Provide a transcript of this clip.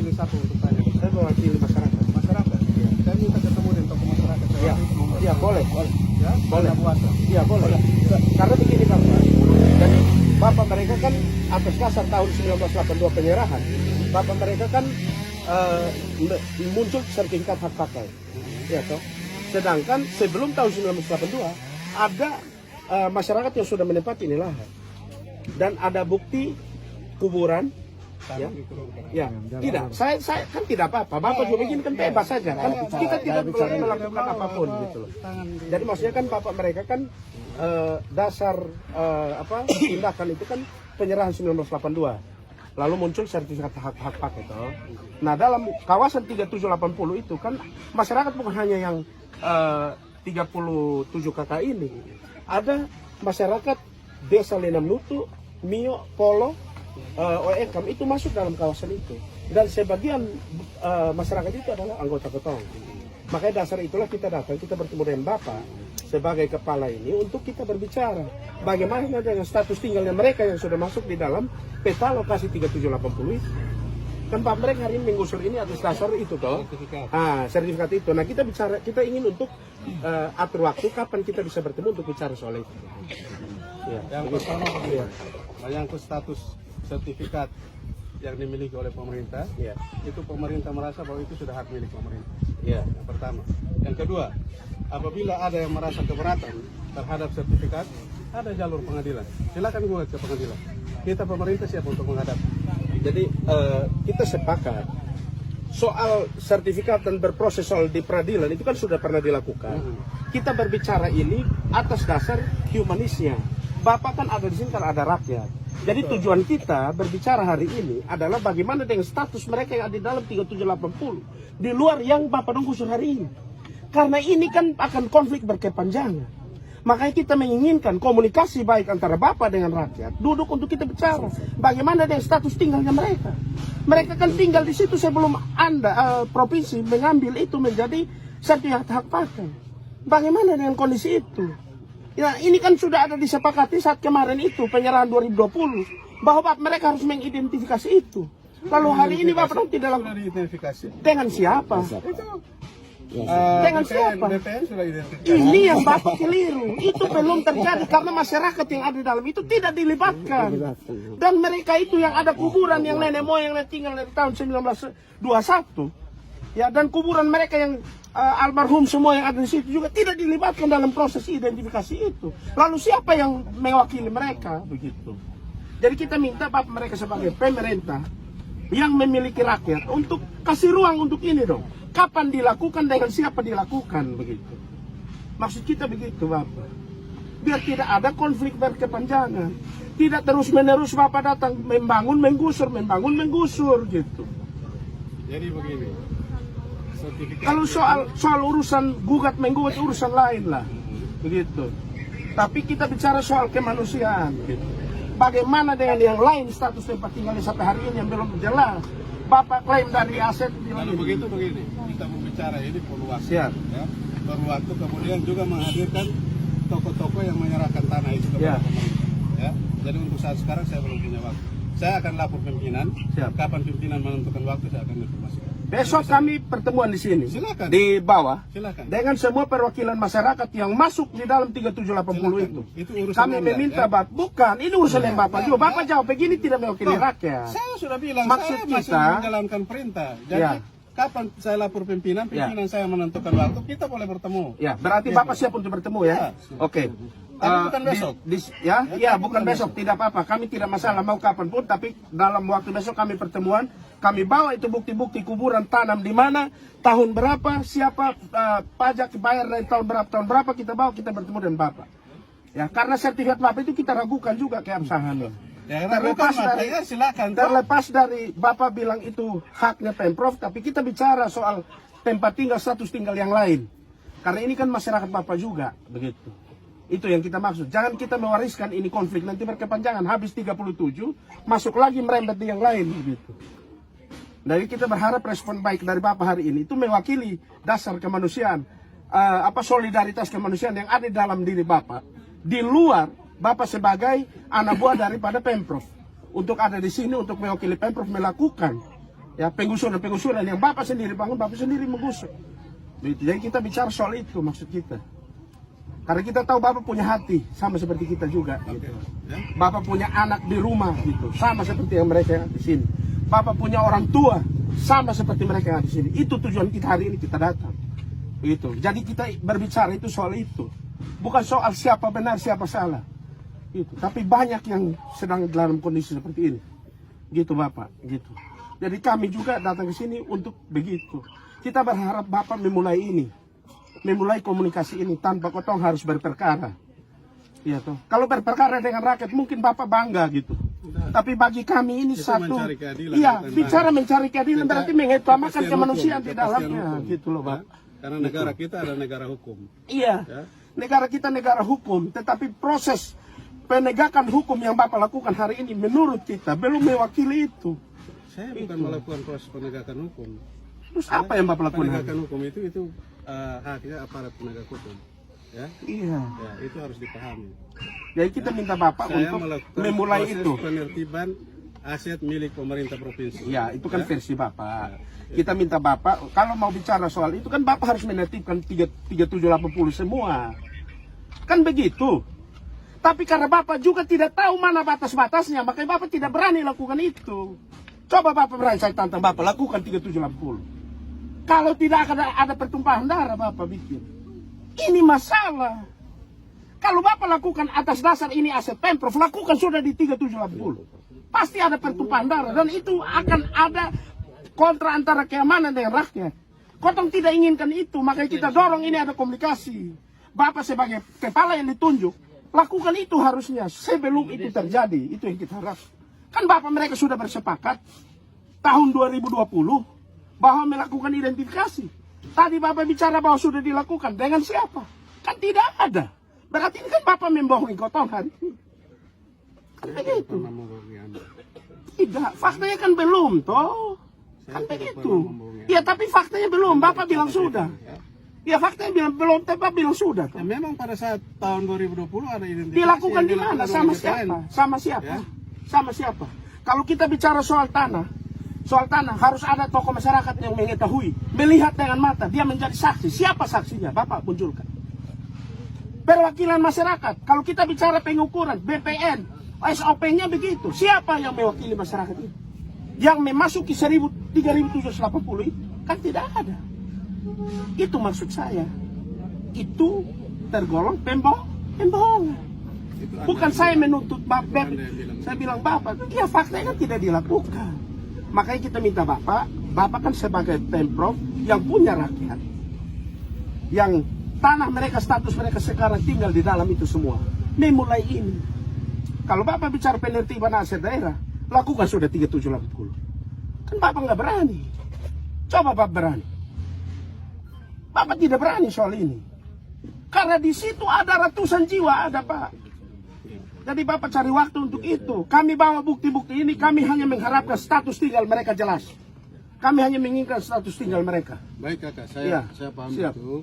mewakili satu untuk tanya. Saya mewakili masyarakat. Masyarakat. Iya. Saya minta ketemu dengan tokoh masyarakat. Iya, iya boleh. Ya, Boleh. puasa. Iya boleh. Karena begini Bapak, jadi Bapak mereka kan atas dasar tahun 1982 penyerahan, Bapak mereka kan muncul sertifikat hak pakai, ya toh. Sedangkan sebelum tahun 1982 ada masyarakat yang sudah menempati ini lahan dan ada bukti kuburan. Ya, ya, tidak. Saya kan tidak apa-apa. Bapak juga begini kan bebas saja. Kan kita tidak melakukan apapun gitu loh. Jadi maksudnya kan bapak mereka kan dasar tindakan itu kan penyerahan 1982. Lalu muncul sertifikat hak pakai toh. Nah, dalam kawasan 3780 itu kan masyarakat bukan hanya yang 37 KK ini. Ada masyarakat Desa Lenam Nutu, Mio, Polo, Oekam itu masuk dalam kawasan itu, dan sebagian masyarakat itu adalah anggota Ketong. Makanya dasar itulah kita datang, kita bertemu dengan Bapak sebagai kepala ini untuk kita berbicara bagaimana dengan status tinggalnya mereka yang sudah masuk di dalam peta lokasi 3780 itu. Kan Pak mereka hari ini menggusur ini atas dasar itu toh, sertifikat itu. Nah kita bicara, kita ingin untuk atur waktu kapan kita bisa bertemu untuk bicara soal itu. Ya, yang pertama begini, menyangkut status sertifikat yang dimiliki oleh pemerintah, itu pemerintah merasa bahwa itu sudah hak milik pemerintah. Yang pertama. Yang kedua, apabila ada yang merasa keberatan terhadap sertifikat, ada jalur pengadilan. Silakan gugat ke pengadilan. Kita pemerintah siap untuk menghadap. Jadi kita sepakat soal sertifikat dan berproses soal di peradilan itu kan sudah pernah dilakukan. Kita berbicara ini atas dasar humanisnya. Bapak kan ada di sini karena ada rakyat. Jadi tujuan kita berbicara hari ini adalah bagaimana dengan status mereka yang ada di dalam 3780 di luar yang Bapak gusur hari ini. Karena ini kan akan konflik berkepanjangan. Makanya kita menginginkan komunikasi baik antara Bapak dengan rakyat, duduk untuk kita bicara bagaimana dengan status tinggalnya mereka. Mereka kan tinggal di situ sebelum Anda provinsi mengambil itu menjadi sertifikat hak pakai. Bagaimana dengan kondisi itu? Ya, ini kan sudah ada disepakati saat kemarin itu penyerahan 2020 bahwa mereka harus mengidentifikasi itu. Lalu hari ini Bapak tidak lakukan identifikasi. dengan siapa? Dengan siapa? BPN sudah identifikasi. Ini yang Bapak keliru. Itu belum terjadi karena masyarakat yang ada di dalam itu tidak dilibatkan. Dan mereka itu yang ada kuburan yang nenek moyang yang tinggal dari tahun 1921. Ya, dan kuburan mereka yang almarhum semua yang ada di situ juga tidak dilibatkan dalam proses identifikasi itu. Lalu siapa yang mewakili mereka begitu? Jadi kita minta Bapak mereka sebagai pemerintah yang memiliki rakyat untuk kasih ruang untuk ini dong. Kapan dilakukan, dengan siapa dilakukan begitu. Maksud kita begitu Bapak. Biar tidak ada konflik berkepanjangan. Tidak terus-menerus Bapak datang membangun menggusur gitu. Jadi begini. Kalau soal urusan gugat menggugat urusan lain lah, begitu. Tapi kita bicara soal kemanusiaan. Gitu. Bagaimana dengan yang lain status tempat tinggalnya sampai hari ini yang belum jelas? Bapak klaim dari aset. Kalau begitu begini, kita berbicara ini perlu waktu. Siap. Ya, perlu waktu, kemudian juga menghadirkan tokoh-tokoh yang menyerahkan tanah itu kepada pemerintah. Ya, jadi untuk saat sekarang saya belum punya waktu. Saya akan lapor pimpinan. Siap. Kapan pimpinan menentukan waktu saya akan informasikan. Besok kami pertemuan di sini. Silakan. Di bawah. Silakan. Dengan semua perwakilan masyarakat yang masuk di dalam 3780 itu. Itu urusan Kami Anda, meminta ya? Bapak, bukan, ini urusan yang Bapak juga. Bapak jawab begini tidak mewakili rakyat. Saya sudah bilang, Maksud saya masih kita- menjalankan perintah. Jadi kapan saya lapor pimpinan saya menentukan waktu, kita boleh bertemu. Ya, berarti Bapak siap untuk bertemu ya? Oke. Tapi bukan besok. Bukan besok, tidak apa-apa. Kami tidak masalah mau kapan pun, tapi dalam waktu besok kami pertemuan, kami bawa itu bukti-bukti kuburan tanam di mana, tahun berapa, siapa pajak bayar dari tahun berapa kita bawa, kita bertemu dengan Bapak. Ya, karena sertifikat Bapak itu kita ragukan juga keabsahannya. Ya, terlepas dari Bapak bilang itu haknya Pemprov, tapi kita bicara soal tempat tinggal, status tinggal yang lain. Karena ini kan masyarakat Bapak juga, begitu. Itu yang kita maksud. Jangan kita mewariskan ini konflik nanti berkepanjangan. Habis 37, masuk lagi merembet di yang lain, begitu. Jadi kita berharap respon baik dari Bapak hari ini itu mewakili dasar kemanusiaan, solidaritas kemanusiaan yang ada dalam diri Bapak. Di luar Bapak sebagai anak buah daripada Pemprov, untuk ada di sini untuk mewakili Pemprov melakukan Ya, penggusuran yang Bapak sendiri bangun, Bapak sendiri menggusur. Jadi kita bicara soal itu maksud kita. Karena kita tahu Bapak punya hati, sama seperti kita juga. Gitu. Bapak punya anak di rumah, gitu, sama seperti yang mereka yang di sini. Bapak punya orang tua, sama seperti mereka yang di sini. Itu tujuan kita hari ini kita datang. Gitu. Jadi kita berbicara itu soal itu, bukan soal siapa benar siapa salah. Gitu. Tapi banyak yang sedang dalam kondisi seperti ini. Gitu Bapak. Gitu. Jadi kami juga datang ke sini untuk begitu. Kita berharap Bapak memulai ini. Memulai komunikasi ini tanpa kotong harus berperkara. Ya toh. Kalau berperkara dengan rakyat mungkin Bapak bangga gitu. Tapi bagi kami ini itu satu, iya, bicara mencari keadilan berarti mengutamakan kemanusiaan di dalamnya, gitu loh Pak. Karena negara kita adalah negara hukum. Iya, Ya. negara kita negara hukum, tetapi proses penegakan hukum yang Bapak lakukan hari ini menurut kita belum mewakili itu. Saya bukan melakukan proses penegakan hukum. Terus apa yang Bapak lakukan? Penegakan hukum itu haknya aparat penegak hukum. Ya, Iya. ya, itu harus dipahami. Jadi kita minta Bapak Saya untuk melakukan memulai proses itu. penertiban aset milik pemerintah provinsi. Ya, itu kan versi Bapak. Kita minta Bapak, kalau mau bicara soal itu kan Bapak harus menertibkan 3780 semua. Kan begitu. Tapi karena Bapak juga tidak tahu mana batas-batasnya, makanya Bapak tidak berani lakukan itu. Coba Bapak berani, saya tantang Bapak, lakukan 3780. Kalau tidak akan ada pertumpahan darah Bapak bikin. Ini masalah. Kalau Bapak lakukan atas dasar ini aset Pemprov, lakukan sudah di 3780. Pasti ada pertumpahan darah dan itu akan ada kontra antara keamanan dengan rakyat. Kotong tidak inginkan itu, makanya kita dorong ini ada komunikasi. Bapak sebagai kepala yang ditunjuk, lakukan itu harusnya sebelum itu terjadi. Itu yang kita harap. Kan Bapak mereka sudah bersepakat tahun 2020 bahwa melakukan identifikasi. Tadi Bapak bicara bahwa sudah dilakukan dengan siapa? Kan tidak ada. Berarti ini kan Bapak membohongi kotong hari ini. Kan begitu. Tidak, faktanya kan belum toh. Kan begitu. Ya tapi faktanya belum, Bapak bilang sudah. Ya faktanya bilang belum, tapi Bapak bilang sudah. Ya, memang pada saat tahun 2020 ada identifikasi. Dilakukan di yang mana? dilakukan Sama oleh siapa? BPN. Sama siapa? Ya. Sama siapa? Kalau kita bicara soal tanah harus ada tokoh masyarakat yang mengetahui, melihat dengan mata, dia menjadi saksi. Siapa saksinya? Bapak munculkan. Perwakilan masyarakat. Kalau kita bicara pengukuran, BPN, SOP-nya begitu. Siapa yang mewakili masyarakat itu? Yang memasuki 3.780 itu kan tidak ada. Itu maksud saya. Itu tergolong pembohongan. Bukan saya menuntut Bapak. Saya bilang Bapak, ya faktanya kan tidak dilakukan. Makanya kita minta Bapak kan sebagai Pemprov yang punya rakyat, yang tanah mereka, status mereka sekarang tinggal di dalam itu semua. Memulai ini. Kalau Bapak bicara penertiban aset daerah, lakukan sudah 3780. Kan Bapak nggak berani. Coba Bapak berani. Bapak tidak berani soal ini. Karena di situ ada ratusan jiwa, ada Pak. Jadi Bapak cari waktu untuk itu. Kami bawa bukti-bukti ini, kami hanya mengharapkan status tinggal mereka jelas. Kami hanya menginginkan status tinggal mereka. Baik kakak, Ya, saya paham siap. itu.